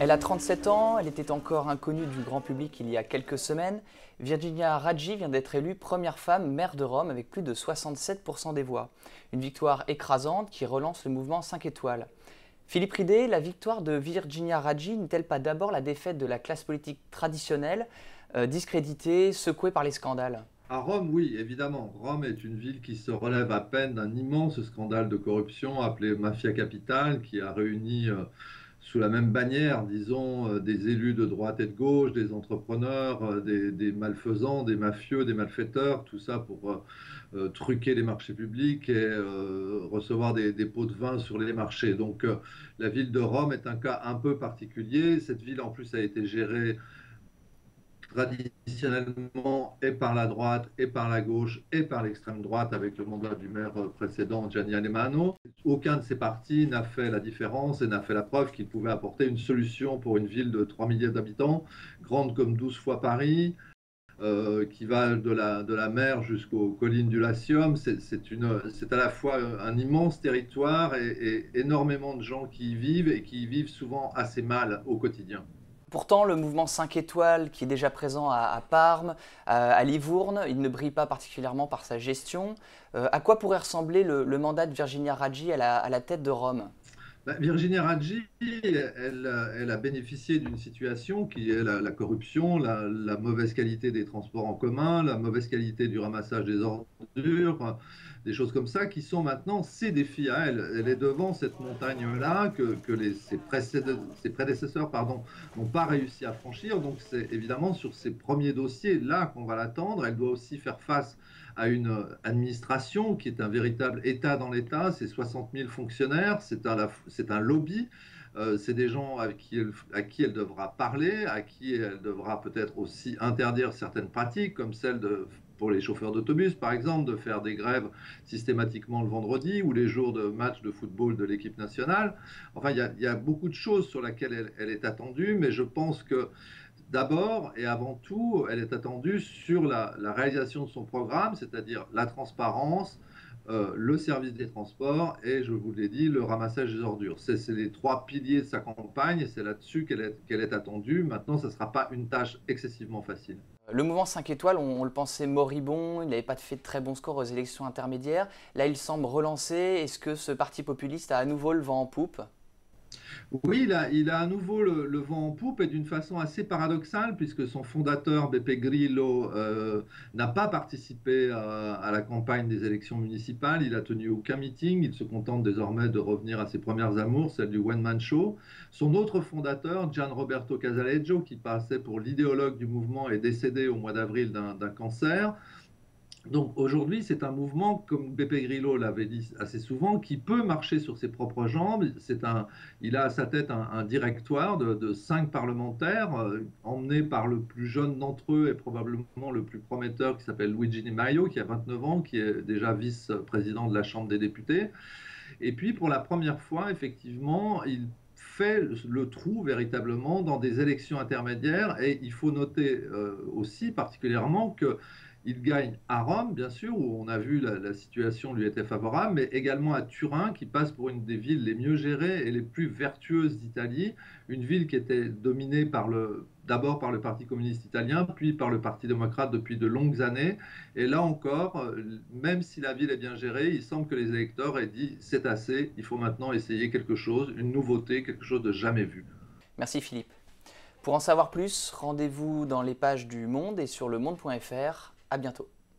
Elle a 37 ans, elle était encore inconnue du grand public il y a quelques semaines. Virginia Raggi vient d'être élue première femme maire de Rome avec plus de 67% des voix. Une victoire écrasante qui relance le mouvement 5 étoiles. Philippe Ridé, la victoire de Virginia Raggi n'est-elle pas d'abord la défaite de la classe politique traditionnelle, discréditée, secouée par les scandales ? À Rome, oui, évidemment. Rome est une ville qui se relève à peine d'un immense scandale de corruption appelé Mafia Capitale, qui a réuni sous la même bannière, disons, des élus de droite et de gauche, des entrepreneurs, des malfaisants, des mafieux, des malfaiteurs, tout ça pour truquer les marchés publics et recevoir des pots de vin sur les marchés. Donc la ville de Rome est un cas un peu particulier. Cette ville, en plus, a été gérée traditionnellement et par la droite et par la gauche et par l'extrême droite avec le mandat du maire précédent Gianni Alemanno. Aucun de ces partis n'a fait la différence et n'a fait la preuve qu'il pouvait apporter une solution pour une ville de 3 millions d'habitants, grande comme 12 fois Paris, qui va de la mer jusqu'aux collines du Latium. C'est à la fois un immense territoire et énormément de gens qui y vivent et qui y vivent souvent assez mal au quotidien. Pourtant, le mouvement 5 étoiles, qui est déjà présent à Parme, à Livourne, il ne brille pas particulièrement par sa gestion. À quoi pourrait ressembler le mandat de Virginia Raggi à la tête de Rome ? Virginia Raggi, elle a bénéficié d'une situation qui est la corruption, la mauvaise qualité des transports en commun, la mauvaise qualité du ramassage des ordures, des choses comme ça qui sont maintenant ses défis à elle. Elle est devant cette montagne-là que ses prédécesseurs n'ont pas réussi à franchir. Donc c'est évidemment sur ces premiers dossiers-là qu'on va l'attendre. Elle doit aussi faire face à une administration qui est un véritable État dans l'État. C'est 60 000 fonctionnaires, c'est un lobby. C'est des gens à qui elle devra parler, à qui elle devra peut-être aussi interdire certaines pratiques, comme celle pour les chauffeurs d'autobus, par exemple, de faire des grèves systématiquement le vendredi ou les jours de match de football de l'équipe nationale. Enfin, il y a beaucoup de choses sur lesquelles elle est attendue, mais je pense que d'abord et avant tout, elle est attendue sur la réalisation de son programme, c'est-à-dire la transparence, le service des transports et, je vous l'ai dit, le ramassage des ordures. C'est les trois piliers de sa campagne et c'est là-dessus qu'elle est attendue. Maintenant, ce ne sera pas une tâche excessivement facile. Le mouvement 5 étoiles, on le pensait moribond, il n'avait pas fait de très bons scores aux élections intermédiaires. Là, il semble relancé. Est-ce que ce parti populiste a à nouveau le vent en poupe ? Oui, il a à nouveau le vent en poupe et d'une façon assez paradoxale puisque son fondateur, Beppe Grillo, n'a pas participé à la campagne des élections municipales. Il a tenu aucun meeting. Il se contente désormais de revenir à ses premières amours, celle du one-man show. Son autre fondateur, Gianroberto Casaleggio, qui passait pour l'idéologue du mouvement, est décédé au mois d'avril d'un cancer. Donc aujourd'hui, c'est un mouvement, comme Beppe Grillo l'avait dit assez souvent, qui peut marcher sur ses propres jambes. Il a à sa tête un directoire de 5 parlementaires, emmené par le plus jeune d'entre eux et probablement le plus prometteur, qui s'appelle Luigi Di Maio, qui a 29 ans, qui est déjà vice-président de la Chambre des députés. Et puis, pour la première fois, effectivement, il fait le trou véritablement dans des élections intermédiaires. Et il faut noter aussi particulièrement que il gagne à Rome, bien sûr, où on a vu la situation lui était favorable, mais également à Turin, qui passe pour une des villes les mieux gérées et les plus vertueuses d'Italie, une ville qui était dominée d'abord par le Parti communiste italien, puis par le Parti démocrate depuis de longues années. Et là encore, même si la ville est bien gérée, il semble que les électeurs aient dit c'est assez, il faut maintenant essayer quelque chose, une nouveauté, quelque chose de jamais vu. Merci Philippe. Pour en savoir plus, rendez-vous dans les pages du Monde et sur lemonde.fr. À bientôt.